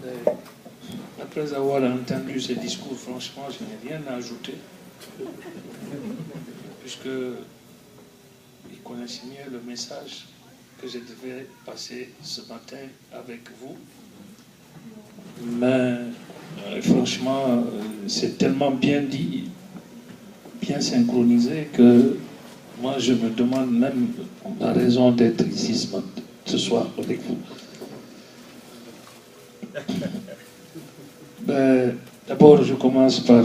Mais après avoir entendu ces discours, franchement, je n'ai rien à ajouter. Puisque ils connaissent mieux le message que je devais passer ce matin avec vous. Mais franchement, c'est tellement bien dit, bien synchronisé que moi je me demande même la raison d'être ici ce soir avec vous. D'abord, je commence par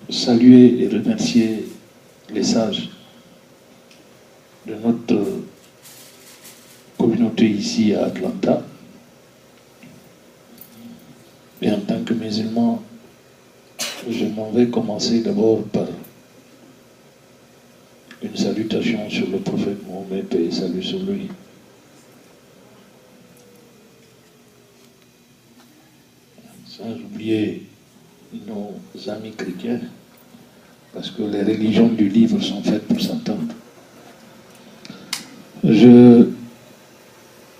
saluer et remercier les sages de notre communauté ici à Atlanta. Et en tant que musulman, je m'en vais commencer d'abord par une salutation sur le prophète Mohammed, paix et salut sur lui. Sans oublier nos amis chrétiens, parce que les religions du livre sont faites pour s'entendre. Je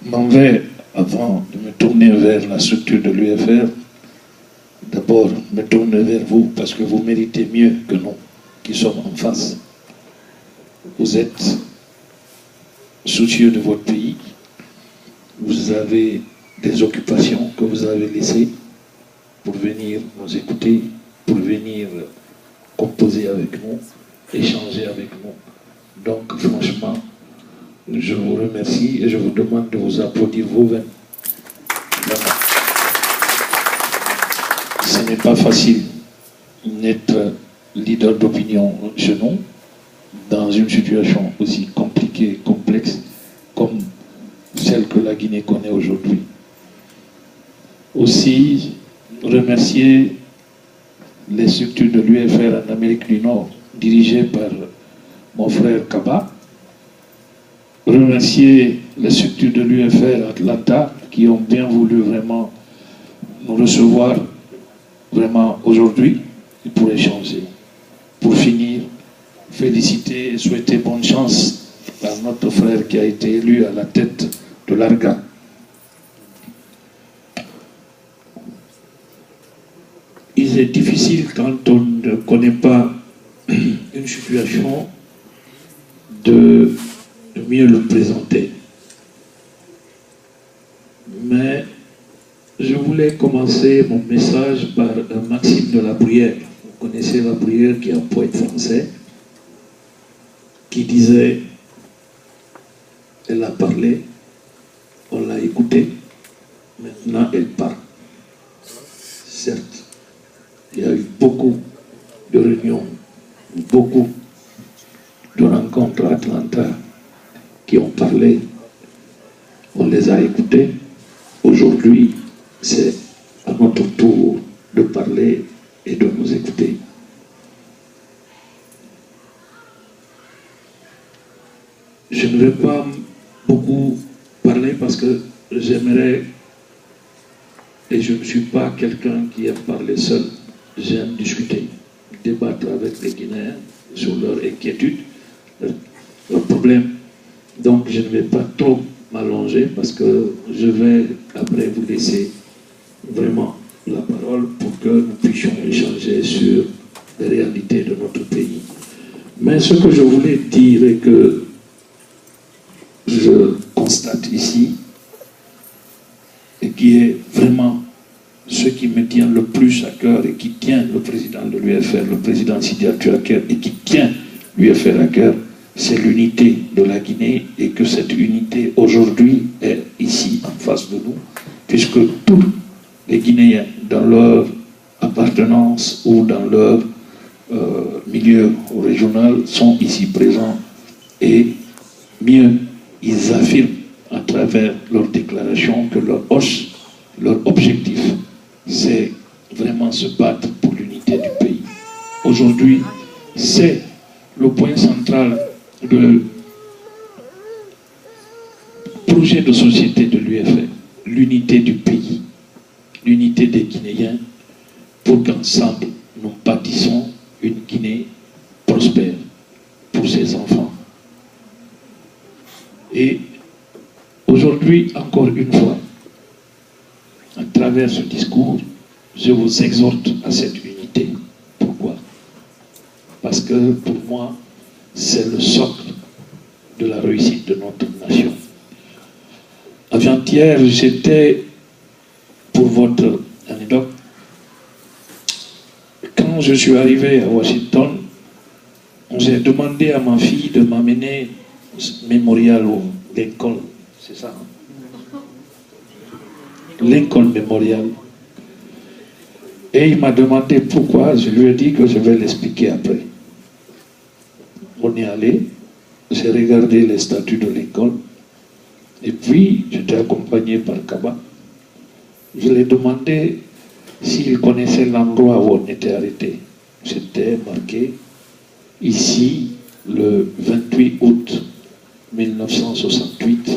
m'en vais, avant de me tourner vers la structure de l'UFR, d'abord me tourner vers vous, parce que vous méritez mieux que nous, qui sommes en face. Vous êtes soucieux de votre pays, vous avez des occupations que vous avez laissées pour venir nous écouter, pour venir composer avec nous, échanger avec nous. Donc franchement, je vous remercie et je vous demande de vous applaudir vous-même. Ce n'est pas facile d'être leader d'opinion chez nous, dans une situation aussi compliquée, complexe, comme celle que la Guinée connaît aujourd'hui. Aussi, remercier les structures de l'UFR en Amérique du Nord, dirigées par mon frère Kaba. Remercier les structures de l'UFR à Atlanta, qui ont bien voulu vraiment nous recevoir vraiment aujourd'hui pour échanger. Pour finir, féliciter et souhaiter bonne chance à notre frère qui a été élu à la tête de l'ARGA. Il est difficile quand on ne connaît pas une situation de mieux le présenter. Mais je voulais commencer mon message par un maxime de la prière. Vous connaissez la prière qui est un poète français qui disait, elle a parlé, on l'a écoutée, maintenant elle parle. Certes, il y a eu beaucoup de réunions, beaucoup de rencontres à Atlanta qui ont parlé, on les a écoutés. Aujourd'hui, c'est à notre tour de parler et de nous écouter. Je ne vais pas beaucoup parler parce que j'aimerais, et je ne suis pas quelqu'un qui aime parler seul, j'aime discuter, débattre avec les Guinéens sur leurs inquiétudes, leurs problèmes. Donc je ne vais pas trop m'allonger parce que je vais après vous laisser vraiment la parole pour que nous puissions échanger sur les réalités de notre pays. Mais ce que je voulais dire et que je constate ici, et qui est vraiment ce qui me tient le plus à cœur et qui tient le président de l'UFR, le président Sidi Atou à cœur, et qui tient l'UFR à cœur, c'est l'unité de la Guinée, et que cette unité aujourd'hui est ici en face de nous, puisque tous les Guinéens, dans leur appartenance ou dans leur milieu régional, sont ici présents, et mieux, ils affirment à travers leur déclaration que leur objectif, c'est vraiment se battre pour l'unité du pays. Aujourd'hui, c'est le point central du projet de société de l'UFR, l'unité du pays, l'unité des Guinéens, pour qu'ensemble nous bâtissons une Guinée prospère pour ses enfants. Et aujourd'hui, encore une fois, travers ce discours, je vous exhorte à cette unité. Pourquoi? Parce que pour moi, c'est le socle de la réussite de notre nation. Avant-hier, j'étais, pour votre anecdote, quand je suis arrivé à Washington, j'ai demandé à ma fille de m'amener au mémorial au Lincoln, c'est ça, hein? Lincoln Memorial. Et il m'a demandé pourquoi. Je lui ai dit que je vais l'expliquer après. On est allé, j'ai regardé les statues de Lincoln, et puis j'étais accompagné par Kaba. Je lui ai demandé s'il connaissait l'endroit où on était arrêté. C'était marqué ici, le 28 août 1968,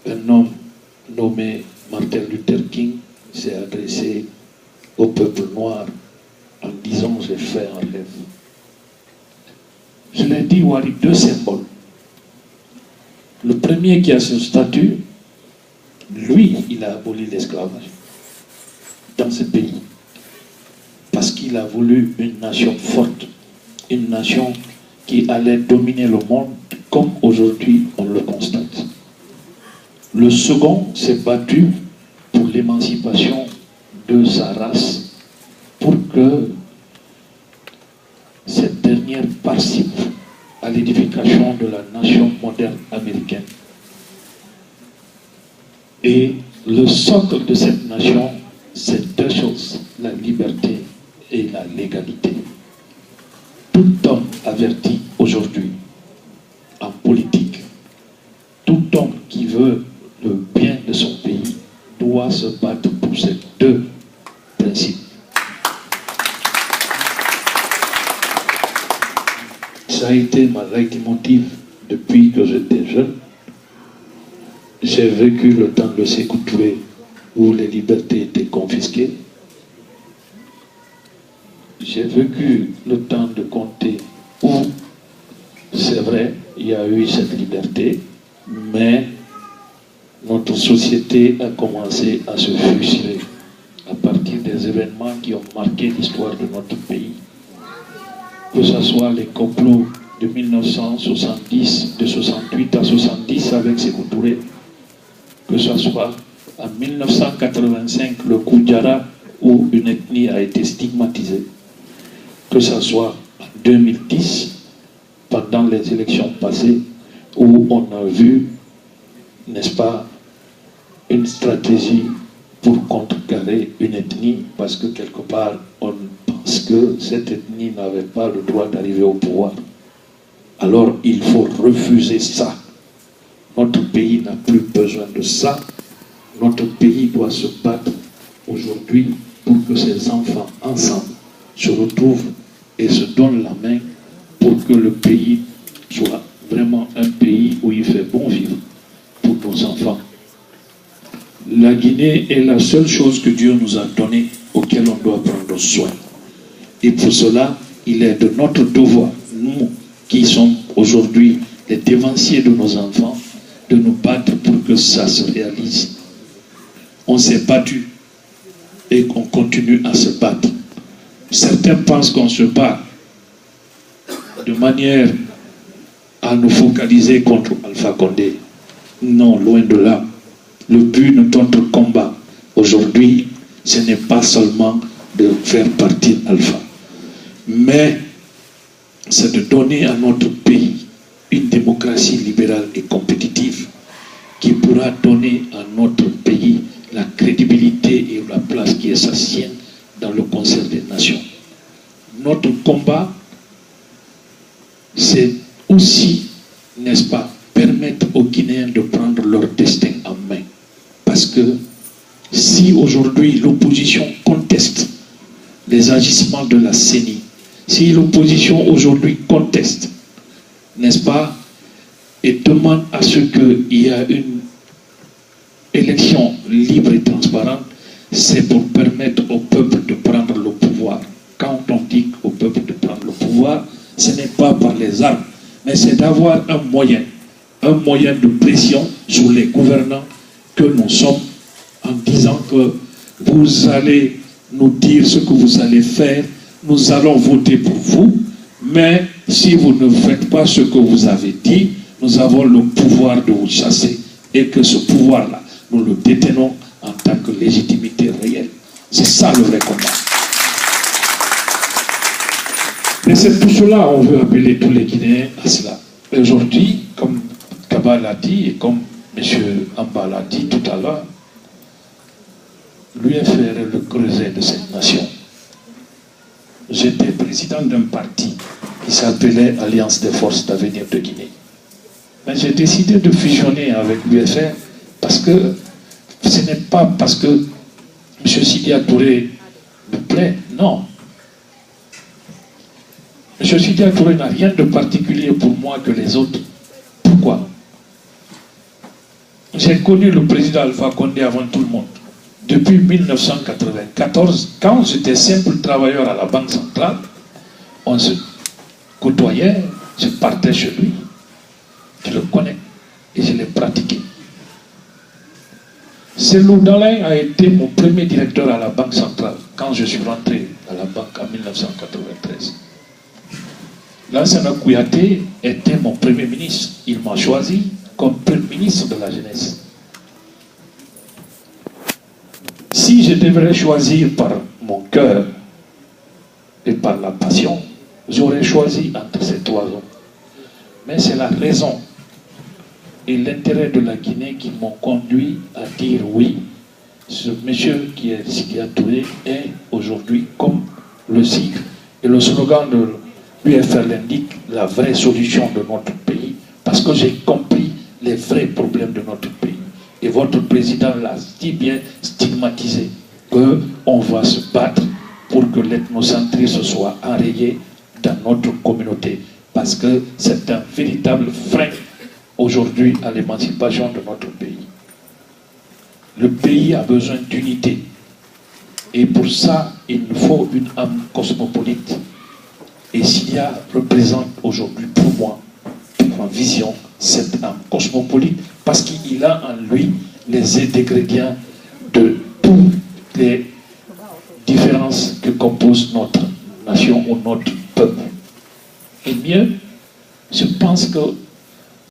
un homme nommé Martin Luther King s'est adressé au peuple noir en disant « j'ai fait un rêve ». Je l'ai dit, Wari, deux symboles. Le premier qui a ce statut, lui, il a aboli l'esclavage dans ce pays. Parce qu'il a voulu une nation forte, une nation qui allait dominer le monde comme aujourd'hui on le constate. Le second s'est battu pour l'émancipation de sa race, pour que cette dernière participe à l'édification de la nation moderne américaine. Et le socle de cette nation, c'est deux choses, la liberté et la légalité. Tout homme averti aujourd'hui en politique, tout homme qui veut le bien de son pays doit se battre pour ces deux principes. Ça a été ma leitmotiv depuis que j'étais jeune. J'ai vécu le temps de Sékou Touré où les libertés étaient confisquées. J'ai vécu le temps de Conté où, c'est vrai, il y a eu cette liberté, mais notre société a commencé à se fusiler à partir des événements qui ont marqué l'histoire de notre pays. Que ce soit les complots de 1970, de 68 à 70 avec Sékou Touré, que ce soit en 1985 le Koudjara où une ethnie a été stigmatisée, que ce soit en 2010 pendant les élections passées où on a vu, n'est-ce pas, une stratégie pour contrecarrer une ethnie parce que quelque part on pense que cette ethnie n'avait pas le droit d'arriver au pouvoir. Alors il faut refuser ça. Notre pays n'a plus besoin de ça. Notre pays doit se battre aujourd'hui pour que ses enfants ensemble se retrouvent et se donnent la main pour que le pays soit vraiment un pays où il fait bon vivre pour nos enfants. La Guinée est la seule chose que Dieu nous a donnée auquel on doit prendre soin. Et pour cela, il est de notre devoir, nous qui sommes aujourd'hui les dévanciers de nos enfants, de nous battre pour que ça se réalise. On s'est battu et on continue à se battre. Certains pensent qu'on se bat de manière à nous focaliser contre Alpha Condé. Non, loin de là. Le but de notre combat aujourd'hui, ce n'est pas seulement de faire partir Alpha, mais c'est de donner à notre pays une démocratie libérale et compétitive qui pourra donner à notre pays la crédibilité et la place qui est sa sienne dans le concert des nations. Notre combat, c'est aussi, n'est-ce pas, permettre aux Guinéens de prendre leur destin en main. Parce que si aujourd'hui l'opposition conteste les agissements de la CENI, si l'opposition aujourd'hui conteste, n'est-ce pas, et demande à ce qu'il y ait une élection libre et transparente, c'est pour permettre au peuple de prendre le pouvoir. Quand on dit au peuple de prendre le pouvoir, ce n'est pas par les armes, mais c'est d'avoir un moyen de pression sur les gouvernants que nous sommes en en disant que vous allez nous dire ce que vous allez faire, nous allons voter pour vous, mais si vous ne faites pas ce que vous avez dit, nous avons le pouvoir de vous chasser et que ce pouvoir-là, nous le détenons en tant que légitimité réelle. C'est ça le vrai combat. Et c'est pour cela qu'on veut appeler tous les Guinéens à cela. Aujourd'hui, comme Kaba l'a dit et comme M. Amba l'a dit tout à l'heure, l'UFR est le creuset de cette nation. J'étais président d'un parti qui s'appelait Alliance des forces d'avenir de Guinée. Mais j'ai décidé de fusionner avec l'UFR parce que ce n'est pas parce que M. Sidya Touré me plaît, non. M. Sidya Touré n'a rien de particulier pour moi que les autres. Pourquoi? J'ai connu le président Alpha Condé avant tout le monde. Depuis 1994, quand j'étais simple travailleur à la Banque centrale, on se côtoyait, je partais chez lui. Je le connais et je l'ai pratiqué. Selou Dalein a été mon premier directeur à la Banque centrale quand je suis rentré à la banque en 1993. Lansana Kouyaté était mon premier ministre. Il m'a choisi comme premier ministre de la jeunesse. Si je devrais choisir par mon cœur et par la passion, j'aurais choisi entre ces trois hommes. Mais c'est la raison et l'intérêt de la Guinée qui m'ont conduit à dire oui. Ce monsieur qui est Sidya Touré est aujourd'hui comme le SIG et le slogan de l'UFR l'indique, la vraie solution de notre pays, parce que j'ai compris les vrais problèmes de notre pays. Et votre président l'a si bien stigmatisé qu'on va se battre pour que l'ethnocentrisme soit enrayé dans notre communauté, parce que c'est un véritable frein aujourd'hui à l'émancipation de notre pays. Le pays a besoin d'unité. Et pour ça, il nous faut une âme cosmopolite. Et Sidya représente aujourd'hui pour moi, pour ma vision, cette âme cosmopolite, parce qu'il a en lui les ingrédients de toutes les différences que compose notre nation ou notre peuple. Et mieux, je pense que